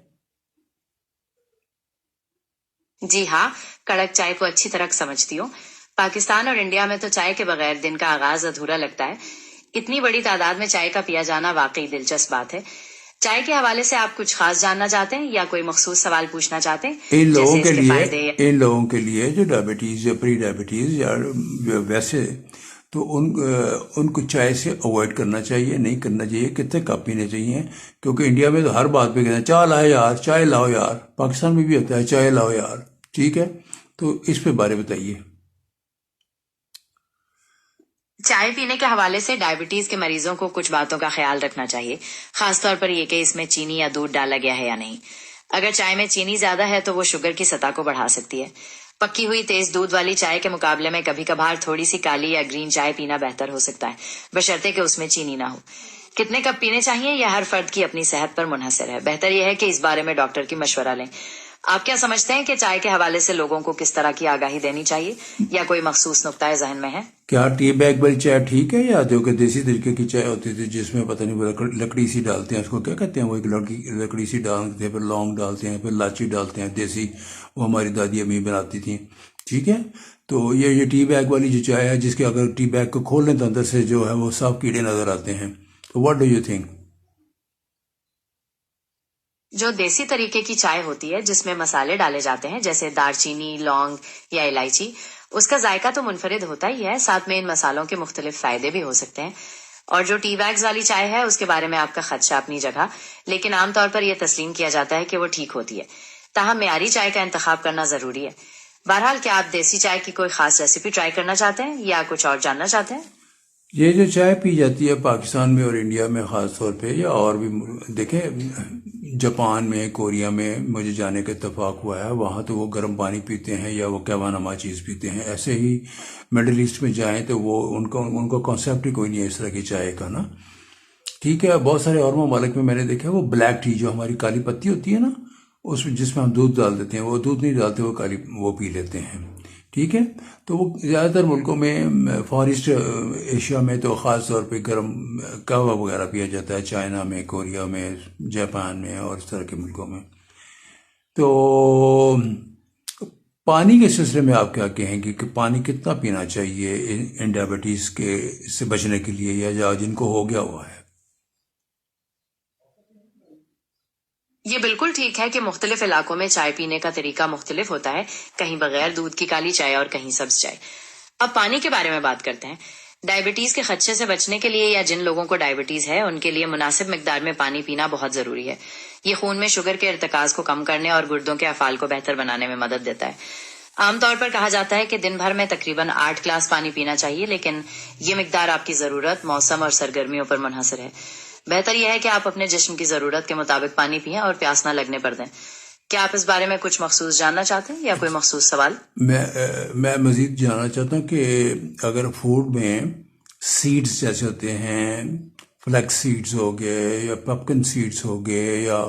جی ہاں، کڑک چائے کو اچھی طرح سمجھتی ہوں۔ پاکستان اور انڈیا میں تو چائے کے بغیر دن کا آغاز ادھورا لگتا ہے۔ اتنی بڑی تعداد میں چائے کا پیا جانا واقعی دلچسپ بات ہے۔ چائے کے حوالے سے آپ کچھ خاص جاننا چاہتے ہیں یا کوئی مخصوص سوال پوچھنا چاہتے ہیں؟ ان لوگوں جیسے کے اس کے لیے فائدے۔ ان لوگوں کے لیے جو ڈائبٹیز یا پری ڈائبٹیز یا ویسے، تو ان کو چائے سے اوائڈ کرنا چاہیے، نہیں کرنا چاہیے۔ کتنے کپ پینے چاہیے؟ کیونکہ انڈیا میں تو ہر بات پہ کہتے ہیں چائے لاؤ یار، چائے لاؤ یار۔ پاکستان میں بھی ہوتا ہے چائے لاؤ یار، ٹھیک ہے؟ تو اس پہ بارے بتائیے۔ چائے پینے کے حوالے سے ڈائبٹیز کے مریضوں کو کچھ باتوں کا خیال رکھنا چاہیے، خاص طور پر یہ کہ اس میں چینی یا دودھ ڈالا گیا ہے یا نہیں۔ اگر چائے میں چینی زیادہ ہے تو وہ شوگر کی سطح کو بڑھا سکتی ہے۔ پکی ہوئی تیز دودھ والی چائے کے مقابلے میں کبھی کبھار تھوڑی سی کالی یا گرین چائے پینا بہتر ہو سکتا ہے، بشرطے کہ اس میں چینی نہ ہو۔ کتنے کپ پینے چاہیے یہ ہر فرد کی اپنی صحت پر منحصر ہے، بہتر یہ ہے کہ اس بارے میں ڈاکٹر کی مشورہ لیں۔ آپ کیا سمجھتے ہیں کہ چائے کے حوالے سے لوگوں کو کس طرح کی آگاہی دینی چاہیے، یا کوئی مخصوص نقطہ ذہن میں ہے؟ کیا ٹی بیگ والی چائے ٹھیک ہے، یا جو کہ دیسی طریقے کی چائے ہوتی تھی جس میں پتہ نہیں وہ لکڑی سی ڈالتے ہیں، اس کو کیا کہتے ہیں، وہ ایک لکڑی سی ڈالتے ہیں، پھر لونگ ڈالتے ہیں، پھر لاچی ڈالتے ہیں، دیسی، وہ ہماری دادی امی بناتی تھیں، ٹھیک ہے؟ تو یہ ٹی بیگ والی جو چائے ہے، جس کے اگر ٹی بیگ کو کھول لیں تو اندر سے جو ہے وہ صاف کیڑے نظر آتے ہیں، تو واٹ ڈو یو تھنک؟ جو دیسی طریقے کی چائے ہوتی ہے جس میں مسالے ڈالے جاتے ہیں جیسے دار چینی، لونگ یا الائچی، اس کا ذائقہ تو منفرد ہوتا ہی ہے، ساتھ میں ان مسالوں کے مختلف فائدے بھی ہو سکتے ہیں۔ اور جو ٹی بیگز والی چائے ہے اس کے بارے میں آپ کا خدشہ اپنی جگہ، لیکن عام طور پر یہ تسلیم کیا جاتا ہے کہ وہ ٹھیک ہوتی ہے۔ تاہم معیاری چائے کا انتخاب کرنا ضروری ہے۔ بہرحال، کیا آپ دیسی چائے کی کوئی خاص ریسیپی ٹرائی کرنا چاہتے ہیں یا کچھ اور جاننا چاہتے ہیں؟ یہ جو چائے پی جاتی ہے پاکستان میں اور انڈیا میں خاص طور پہ، یا اور بھی دیکھیں جاپان میں، کوریا میں مجھے جانے کا اتفاق ہوا ہے، وہاں تو وہ گرم پانی پیتے ہیں یا وہ کہوا نما چیز پیتے ہیں۔ ایسے ہی مڈل ایسٹ میں جائیں تو وہ ان کا کانسیپٹ ہی کوئی نہیں ہے اس طرح کی چائے کا نا، ٹھیک ہے؟ بہت سارے اور ممالک میں نے دیکھا وہ بلیک ٹی، جو ہماری کالی پتی ہوتی ہے نا، اس میں جس میں ہم دودھ ڈال دیتے ہیں، وہ دودھ نہیں ڈالتے، وہ کالی وہ پی لیتے ہیں، ٹھیک ہے؟ تو وہ زیادہ تر ملکوں میں، فار ایسٹ ایشیا میں تو خاص طور پہ گرم قہوہ وغیرہ پیا جاتا ہے، چائنا میں، کوریا میں، جاپان میں اور اس طرح کے ملکوں میں۔ تو پانی کے سلسلے میں آپ کیا کہیں گے کہ پانی کتنا پینا چاہیے ان ڈائبٹیز کے سے بچنے کے لیے، یا جن کو ہو گیا ہوا ہے؟ یہ بالکل ٹھیک ہے کہ مختلف علاقوں میں چائے پینے کا طریقہ مختلف ہوتا ہے، کہیں بغیر دودھ کی کالی چائے اور کہیں سبز چائے۔ اب پانی کے بارے میں بات کرتے ہیں. ڈائبٹیز کے خدشے سے بچنے کے لیے یا جن لوگوں کو ڈائبٹیز ہے ان کے لیے مناسب مقدار میں پانی پینا بہت ضروری ہے. یہ خون میں شوگر کے ارتکاز کو کم کرنے اور گردوں کے افعال کو بہتر بنانے میں مدد دیتا ہے. عام طور پر کہا جاتا ہے کہ دن بھر میں تقریباً 8 گلاس پانی پینا چاہیے، لیکن یہ مقدار آپ کی ضرورت، موسم اور سرگرمیوں پر منحصر ہے. بہتر یہ ہے کہ آپ اپنے جسم کی ضرورت کے مطابق پانی پئیں اور پیاس نہ لگنے پر دیں. کیا آپ اس بارے میں کچھ مخصوص جاننا چاہتے ہیں یا کوئی مخصوص سوال؟ میں مزید جاننا چاہتا ہوں کہ اگر فوڈ میں سیڈز جیسے ہوتے ہیں، فلیکس سیڈز ہو گئے یا پپکن سیڈز ہو گئے یا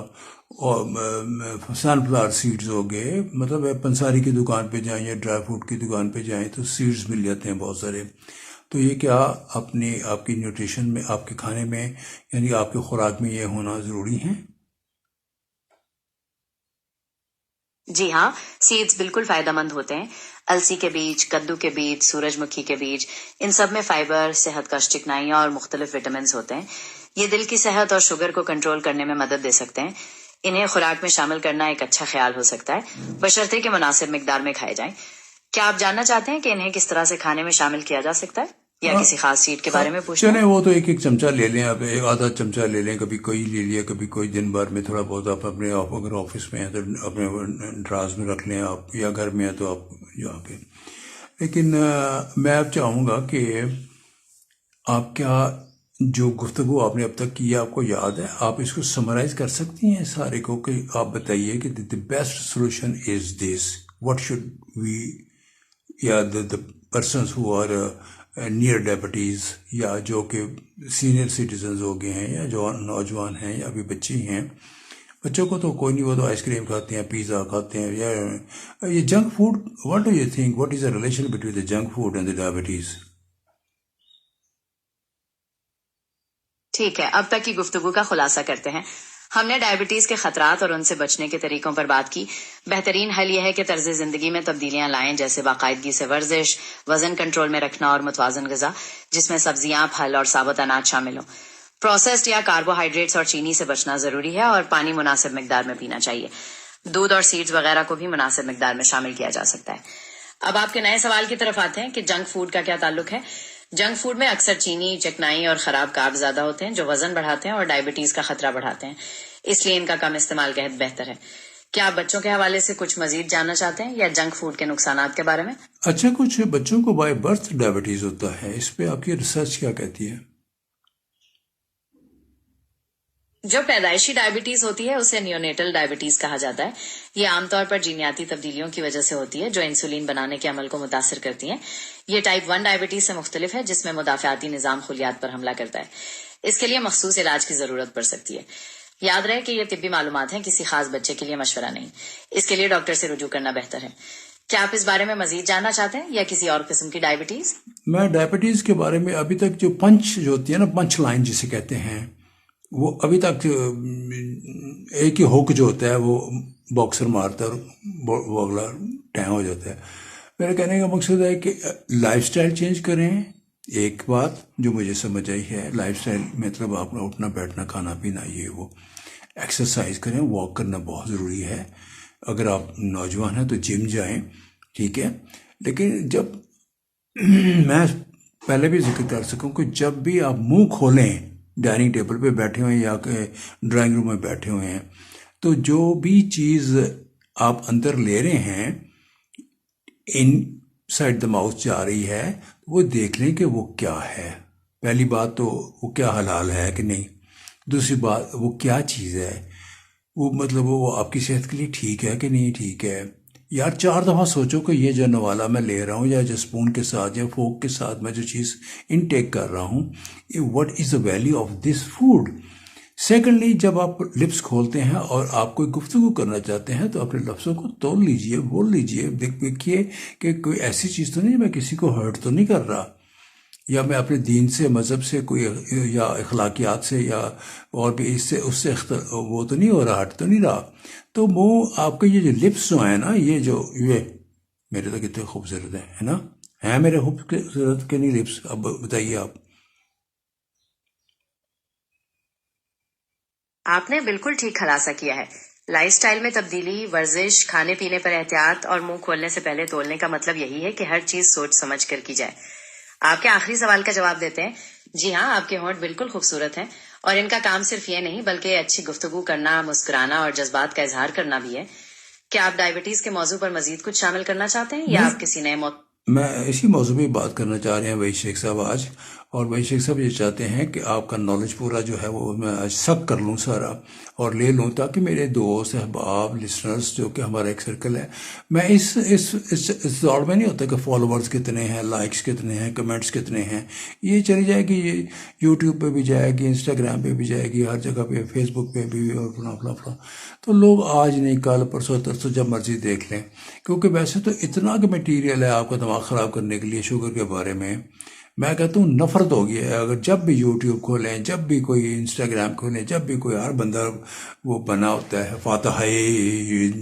سن فلاور سیڈز ہو گئے، مطلب پنساری کی دکان پہ جائیں یا ڈرائی فروٹ کی دکان پہ جائیں تو سیڈز مل جاتے ہیں بہت سارے. تو یہ کیا آپ کی نیوٹریشن میں، آپ کے کھانے میں، یعنی آپ کی خوراک میں یہ ہونا ضروری ہے؟ جی ہاں، سیڈز بالکل فائدہ مند ہوتے ہیں. السی کے بیج، کدو کے بیج، سورج مکھی کے بیج، ان سب میں فائبر، صحت کا چکنائی اور مختلف وٹامنز ہوتے ہیں. یہ دل کی صحت اور شوگر کو کنٹرول کرنے میں مدد دے سکتے ہیں. انہیں خوراک میں شامل کرنا ایک اچھا خیال ہو سکتا ہے، بشرطے کہ مناسب مقدار میں کھائے جائیں. کیا آپ جاننا چاہتے ہیں کہ انہیں کس طرح سے کھانے میں شامل کیا جا سکتا ہے یا کسی خاص سیڈ کے بارے میں پوچھنا؟ چلیں، وہ تو ایک ایک چمچہ لے لیں، آپ ایک آدھا چمچہ لے لیں، کبھی کوئی لے لیا، کبھی کوئی. دن بھر میں تھوڑا بہت آپ اپنے اگر آفس میں ہیں تو اپنے ڈراز میں رکھ لیں آپ، یا گھر میں ہیں تو آپ جا کے. لیکن میں اب چاہوں گا کہ آپ کیا جو گفتگو آپ نے اب تک کی ہے آپ کو یاد ہے؟ آپ اس کو سمرائز کر سکتی ہیں سارے کو، کہ آپ بتائیے کہ the best solution is this, what should we، یا the persons who are near diabetes، یا جو کہ سینئر سٹیزنز ہو گئے ہیں یا جو نوجوان ہیں یا ابھی بچی ہیں. بچوں کو تو کوئی نہیں، وہ تو آئس کریم کھاتے ہیں، پیزا کھاتے ہیں، یا یہ junk food. What do you think, what is the relation between the junk food and the diabetes? ٹھیک ہے، اب تک کی گفتگو کا خلاصہ کرتے ہیں. ہم نے ڈائبٹیز کے خطرات اور ان سے بچنے کے طریقوں پر بات کی. بہترین حل یہ ہے کہ طرز زندگی میں تبدیلیاں لائیں، جیسے باقاعدگی سے ورزش، وزن کنٹرول میں رکھنا اور متوازن غذا جس میں سبزیاں، پھل اور ثابت اناج شامل ہوں. پروسیسڈ یا کاربوہائیڈریٹس اور چینی سے بچنا ضروری ہے اور پانی مناسب مقدار میں پینا چاہیے. دودھ اور سیڈز وغیرہ کو بھی مناسب مقدار میں شامل کیا جا سکتا ہے. اب آپ کے نئے سوال کی طرف آتے ہیں کہ جنک فوڈ کا کیا تعلق ہے. جنک فوڈ میں اکثر چینی، چکنائی اور خراب کارب زیادہ ہوتے ہیں جو وزن بڑھاتے ہیں اور ڈائبٹیز کا خطرہ بڑھاتے ہیں. اس لیے ان کا کم استعمال بہتر ہے. کیا آپ بچوں کے حوالے سے کچھ مزید جاننا چاہتے ہیں یا جنک فوڈ کے نقصانات کے بارے میں؟ اچھا، کچھ بچوں کو بائی برتھ ڈائبٹیز ہوتا ہے، اس پہ آپ کی ریسرچ کیا کہتی ہے؟ جو پیدائشی ڈائبٹیز ہوتی ہے اسے نیونیٹل ڈائبٹیز کہا جاتا ہے. یہ عام طور پر جینیاتی تبدیلیوں کی وجہ سے ہوتی ہے جو انسولین بنانے کے عمل کو متاثر کرتی ہیں. یہ ٹائپ 1 ڈائبٹیز سے مختلف ہے جس میں مدافعاتی نظام خلیات پر حملہ کرتا ہے. اس کے لیے مخصوص علاج کی ضرورت پڑ سکتی ہے. یاد رہے کہ یہ طبی معلومات ہیں، کسی خاص بچے کے لیے مشورہ نہیں. اس کے لیے ڈاکٹر سے رجوع کرنا بہتر ہے. کیا آپ اس بارے میں مزید جاننا چاہتے ہیں یا کسی اور قسم کی ڈائبٹیز؟ میں ڈائبٹیز کے بارے میں ابھی تک جو پنچ جو ہوتی ہے نا، پنچ لائن جسے کہتے ہیں، وہ ابھی تک ایک ہی ہوک جو ہوتا ہے وہ باکسر مارتا ہے اور وہ اگلا ٹائم ہو جاتا ہے. میرے کہنے کا مقصد ہے کہ لائف سٹائل چینج کریں. ایک بات جو مجھے سمجھ آئی ہے، لائف سٹائل مطلب آپ کا اٹھنا بیٹھنا، کھانا پینا، یہ وہ. ایکسرسائز کریں، واک کرنا بہت ضروری ہے. اگر آپ نوجوان ہیں تو جم جائیں، ٹھیک ہے. لیکن جب میں پہلے بھی ذکر کر سکوں کہ جب بھی آپ منہ کھولیں، ڈائننگ ٹیبل پہ بیٹھے ہوئے ہیں یا کہ ڈرائنگ روم میں بیٹھے ہوئے ہیں، تو جو بھی چیز آپ اندر لے رہے ہیں ان سائڈ دا ماؤتھ جا رہی ہے، وہ دیکھ لیں کہ وہ کیا ہے. پہلی بات تو وہ کیا حلال ہے کہ نہیں. دوسری بات وہ کیا چیز ہے، وہ مطلب وہ آپ کی صحت کے لیے ٹھیک ہے کہ نہیں ٹھیک ہے. یار 4 دفعہ سوچو کہ یہ جو نوالا میں لے رہا ہوں یا جو اسپون کے ساتھ یا فوک کے ساتھ میں جو چیز انٹیک کر رہا ہوں، what is the value of this food. Secondly, جب آپ لپس کھولتے ہیں اور آپ کوئی گفتگو کرنا چاہتے ہیں تو اپنے لفظوں کو تول لیجئے، بول لیجئے. دیکھیے کہ کوئی ایسی چیز تو نہیں، میں کسی کو ہرٹ تو نہیں کر رہا، یا میں اپنے دین سے، مذہب سے کوئی یا اخلاقیات سے یا اور بھی اس سے وہ تو نہیں ہو رہا، ہٹ تو نہیں رہا. تو وہ آپ کے یہ جو لپس جو ہیں نا، یہ میرے تو کتنے خوبصورت ہے نا، ہیں میرے خوبصورت کے نہیں لپس؟ اب بتائیے آپ. آپ نے بالکل ٹھیک خلاصہ کیا ہے. لائف سٹائل میں تبدیلی، ورزش، کھانے پینے پر احتیاط اور منہ کھولنے سے پہلے تولنے کا مطلب یہی ہے کہ ہر چیز سوچ سمجھ کر کی جائے۔ آپ کے آخری سوال کا جواب دیتے ہیں۔ جی ہاں، آپ کے ہونٹ بالکل خوبصورت ہیں اور ان کا کام صرف یہ نہیں بلکہ اچھی گفتگو کرنا، مسکرانا اور جذبات کا اظہار کرنا بھی ہے۔ کیا آپ ڈائبٹیز کے موضوع پر مزید کچھ شامل کرنا چاہتے ہیں یا آپ کسی نئے میں اسی موضوع پہ بات کرنا چاہ رہے ہیں وہی شیخ صاحب آج، اور وہی شیخ صاحب یہ چاہتے ہیں کہ آپ کا نالج پورا جو ہے وہ میں آج سک کر لوں سارا اور لے لوں، تاکہ میرے دوست احباب لسنرز جو کہ ہمارا ایک سرکل ہے، میں اس دوڑ میں نہیں ہوتا کہ فالوورز کتنے ہیں، لائکس کتنے ہیں، کمنٹس کتنے ہیں، یہ چلی جائے گی، یہ یوٹیوب پہ بھی جائے گی، انسٹاگرام پہ بھی جائے گی، ہر جگہ پہ، فیس بک پہ بھی، اور فلاں فلاں فلاں، تو لوگ آج نہیں کل پرسوں ترسوں جب مرضی دیکھ لیں، کیونکہ ویسے تو اتنا کہ میٹیریل ہے آپ کا دماغ خراب کرنے کے لیے شوگر کے بارے میں کہتا ہوں نفرت ہو گیا ہے۔ اگر جب بھی یوٹیوب کھولیں، جب بھی کوئی انسٹاگرام کھولیں، جب بھی کوئی ہر بندہ وہ بنا ہوتا ہے فاتح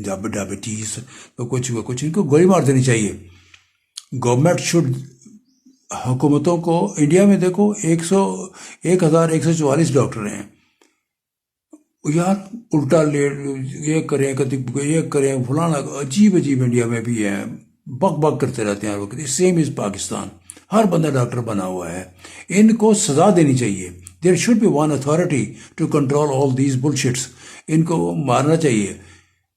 ڈائبٹیز، تو کچھ ان کو گولی مار دینی چاہیے۔ گورنمنٹ شوڈ، حکومتوں کو، انڈیا میں دیکھو 1144 ڈاکٹر ہیں یار، الٹا یہ کریں کبھی یہ کریں فلانا، عجیب انڈیا میں بھی ہیں، بک بک کرتے رہتے ہیں ہر وقت۔ سیم از پاکستان، ہر بندہ ڈاکٹر بنا ہوا ہے، ان کو سزا دینی چاہیے۔ There should be one authority to control all these bullshits. ان کو مارنا چاہیے،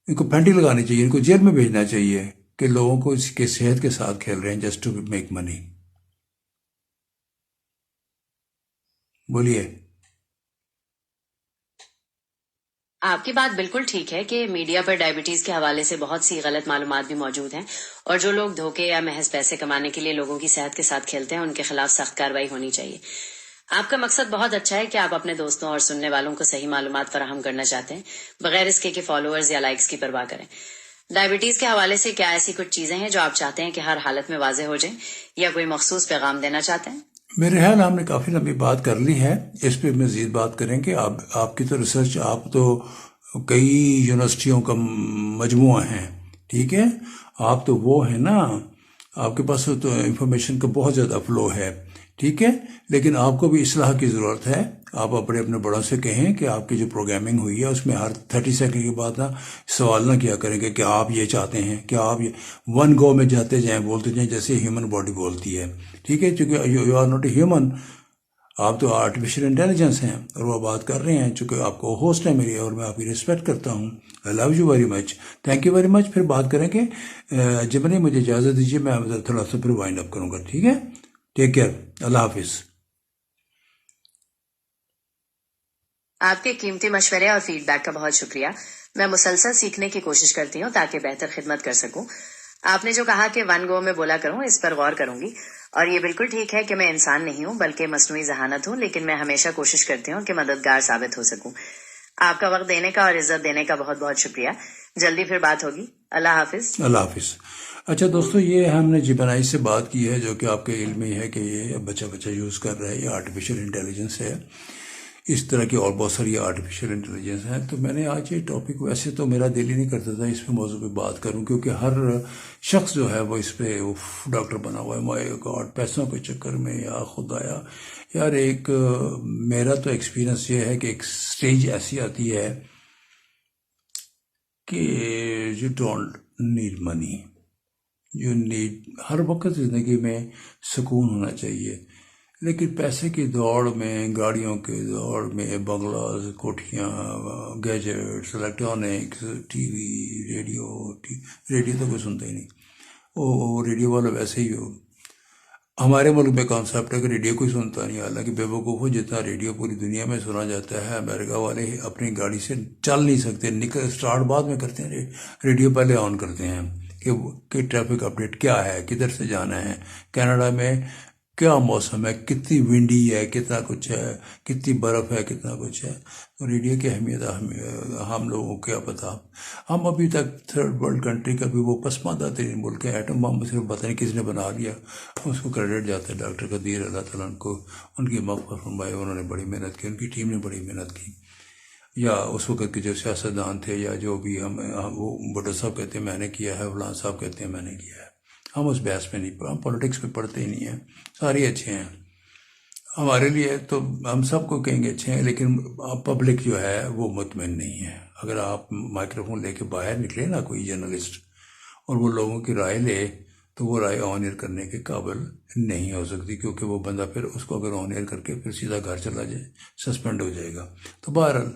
ان کو پینٹی لگانی چاہیے، ان کو جیل میں بھیجنا چاہیے کہ لوگوں کو اس کے صحت کے ساتھ کھیل رہے ہیں جسٹ ٹو میک منی۔ بولیے۔ آپ کی بات بالکل ٹھیک ہے کہ میڈیا پر ڈائبٹیز کے حوالے سے بہت سی غلط معلومات بھی موجود ہیں، اور جو لوگ دھوکے یا محض پیسے کمانے کے لیے لوگوں کی صحت کے ساتھ کھیلتے ہیں ان کے خلاف سخت کارروائی ہونی چاہیے۔ آپ کا مقصد بہت اچھا ہے کہ آپ اپنے دوستوں اور سننے والوں کو صحیح معلومات فراہم کرنا چاہتے ہیں، بغیر اس کے کہ فالوورز یا لائکس کی پرواہ کریں۔ ڈائبٹیز کے حوالے سے کیا ایسی کچھ چیزیں ہیں جو آپ چاہتے ہیں کہ ہر حالت میں واضح ہو جائیں، یا کوئی مخصوص پیغام دینا چاہتے ہیں؟ میرے خیال ہم نے کافی لمبی بات کر لی ہے، اس پہ مزید بات کریں کہ آپ کی تو ریسرچ، آپ تو کئی یونیورسٹیوں کا مجموعہ ہیں، ٹھیک ہے، آپ تو وہ ہیں نا، آپ کے پاس تو انفارمیشن کا بہت زیادہ فلو ہے، ٹھیک ہے، لیکن آپ کو بھی اصلاح کی ضرورت ہے۔ آپ اپنے بڑوں سے کہیں کہ آپ کی جو پروگرامنگ ہوئی ہے اس میں ہر 30 سیکنڈ کے بعد سوال نہ کیا کریں کہ کیا آپ یہ چاہتے ہیں، کیا آپ یہ ون گو میں جاتے جائیں، بولتے جائیں جیسے ہیومن باڈی بولتی ہے، ٹھیک ہے، چونکہ you are not a human, آپ تو آرٹیفیشل انٹیلیجنس ہیں، اور وہ بات کر رہے ہیں، چونکہ آپ کو ہوسٹ ہے میری اور میں آپ کی ریسپیکٹ کرتا ہوں۔ I love you very much, thank you very much. پھر بات کریں کہ جب نہیں، مجھے اجازت دیجیے، میں تھوڑا سا پھر وائنڈ اپ کروں گا، ٹھیک ہے، ٹیک کیئر، اللہ حافظ۔ آپ کے قیمتی مشورے اور فیڈ بیک کا بہت شکریہ۔ میں مسلسل سیکھنے کی کوشش کرتی ہوں تاکہ بہتر خدمت کر سکوں۔ آپ نے جو کہا کہ ون گو میں بولا کروں، اس پر غور کروں گی، اور یہ بالکل ٹھیک ہے کہ میں انسان نہیں ہوں بلکہ مصنوعی ذہانت ہوں، لیکن میں ہمیشہ کوشش کرتی ہوں کہ مددگار ثابت ہو سکوں۔ آپ کا وقت دینے کا اور عزت دینے کا بہت بہت شکریہ۔ جلدی پھر بات ہوگی۔ اللہ حافظ۔ اللہ حافظ۔ اچھا دوستو، یہ ہم نے جبنائی سے بات کی ہے، جو کہ آپ کے علم میں ہے کہ یہ بچہ یوز کر رہا ہے، یہ آرٹیفیشل انٹیلیجنس ہے، اس طرح کی اور بہت ساری آرٹیفیشل انٹیلیجنس ہیں۔ تو میں نے آج یہ ٹاپک، ویسے تو میرا دل ہی نہیں کرتا تھا اس پہ موضوع پہ بات کروں، کیونکہ ہر شخص جو ہے وہ اس پہ ڈاکٹر بنا ہوا ہے، مائی گاڈ، پیسوں کے چکر میں، یا خدایا یار، ایک میرا تو ایکسپیرینس یہ ہے کہ ایک سٹیج ایسی آتی ہے کہ you don't need money, you need, ہر وقت زندگی میں سکون ہونا چاہیے، لیکن پیسے کی دوڑ میں، گاڑیوں کی دوڑ میں، بنگلاز، کوٹھیاں، gadgets, electronics, TV, radio تو کوئی سنتا ہی نہیں، وہ ریڈیو والا ویسے ہی ہو۔ ہمارے ملک میں کانسیپٹ ہے کہ ریڈیو کوئی سنتا نہیں، حالانکہ بے وقوف ہو، جتنا ریڈیو پوری دنیا میں سنا جاتا ہے، امریکہ والے اپنی گاڑی سے چل نہیں سکتے، اسٹارٹ بعد میں کرتے ہیں، ریڈیو پہلے آن کرتے ہیں کہ ٹریفک اپڈیٹ کیا ہے، کدھر سے جانا ہے، کینیڈا میں کیا موسم ہے، کتنی ونڈی ہے، کتنا کچھ ہے، کتنی برف ہے، کتنا کچھ ہے۔ تو ریڈیو کی اہمیت ہم لوگوں کو کیا پتا، ہم ابھی تک تھرڈ ورلڈ کنٹری کا بھی وہ پسماندہ ترین ملک ہے، ایٹم بم صرف پتہ نہیں کس نے بنا لیا، اس کو کریڈٹ جاتا ہے ڈاکٹر قدیر، اللہ تعالیٰ ان کو ان کی مغفرت فرمائے، انہوں نے بڑی محنت کی، ان کی ٹیم نے بڑی محنت کی، یا اس وقت کے جو سیاستدان تھے، یا جو بھی وہ بٹر صاحب کہتے ہیں میں نے کیا ہے، فلاں صاحب کہتے ہیں میں نے کیا ہے، ہم اس بحث میں نہیں، ہم پولیٹکس پہ پڑھتے ہی نہیں ہیں، سارے اچھے ہیں۔ ہمارے لیے تو ہم سب کو کہیں گے اچھے ہیں، لیکن پبلک جو ہے وہ مطمئن نہیں ہے. اگر آپ مائکروفون لے کے باہر نکلے نا کوئی جرنلسٹ اور وہ لوگوں کی رائے لے تو وہ رائے آن ایئر کرنے کے قابل نہیں ہو سکتی، کیونکہ وہ بندہ پھر اس کو اگر آن ایئر کر کے پھر سیدھا گھر چلا جائے سسپینڈ ہو جائے گا. تو بہرحال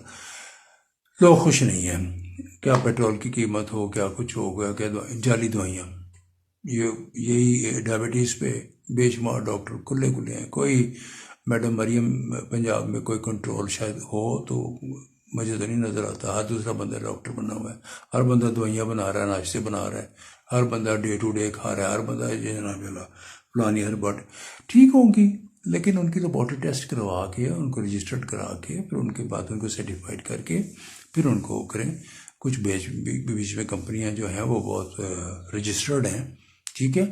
لوگ خوش نہیں ہیں. کیا پیٹرول کی قیمت ہو، کیا کچھ ہو گیا، کیا جعلی دوائیاں، یہی ڈائبٹیز پہ بے شمار ڈاکٹر کھلے ہیں. کوئی میڈم مریم پنجاب میں کوئی کنٹرول شاید ہو تو مجھے تو نہیں نظر آتا. ہر دوسرا بندہ ڈاکٹر بنا ہوا ہے، ہر بندہ دوائیاں بنا رہا ہے، ناشتے بنا رہا ہے، ہر بندہ ڈے ٹو ڈے کھا رہا ہے، ہر بندہ یہ جناب فلانی ہر بات ٹھیک ہوں گی، لیکن ان کی لیبارٹری ٹیسٹ کروا کے ان کو رجسٹرڈ کرا کے پھر ان کے بعد ان کو سرٹیفائڈ کر کے پھر ان کو کریں. کچھ بیچ میں کمپنیاں جو ہیں وہ بہت رجسٹرڈ ہیں، ٹھیک ہے،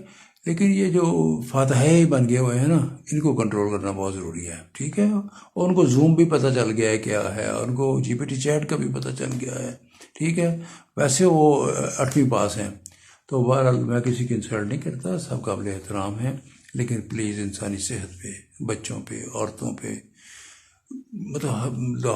لیکن یہ جو فاتح بن گئے ہوئے ہیں نا، ان کو کنٹرول کرنا بہت ضروری ہے، ٹھیک ہے. اور ان کو زوم بھی پتہ چل گیا ہے کیا ہے، اور ان کو جی پی ٹی چیٹ کا بھی پتہ چل گیا ہے، ٹھیک ہے. ویسے وہ 8ویں پاس ہیں. تو بہرحال میں کسی کی انسلٹ نہیں کرتا، سب قابل احترام ہیں، لیکن پلیز انسانی صحت پہ، بچوں پہ، عورتوں پہ مطلب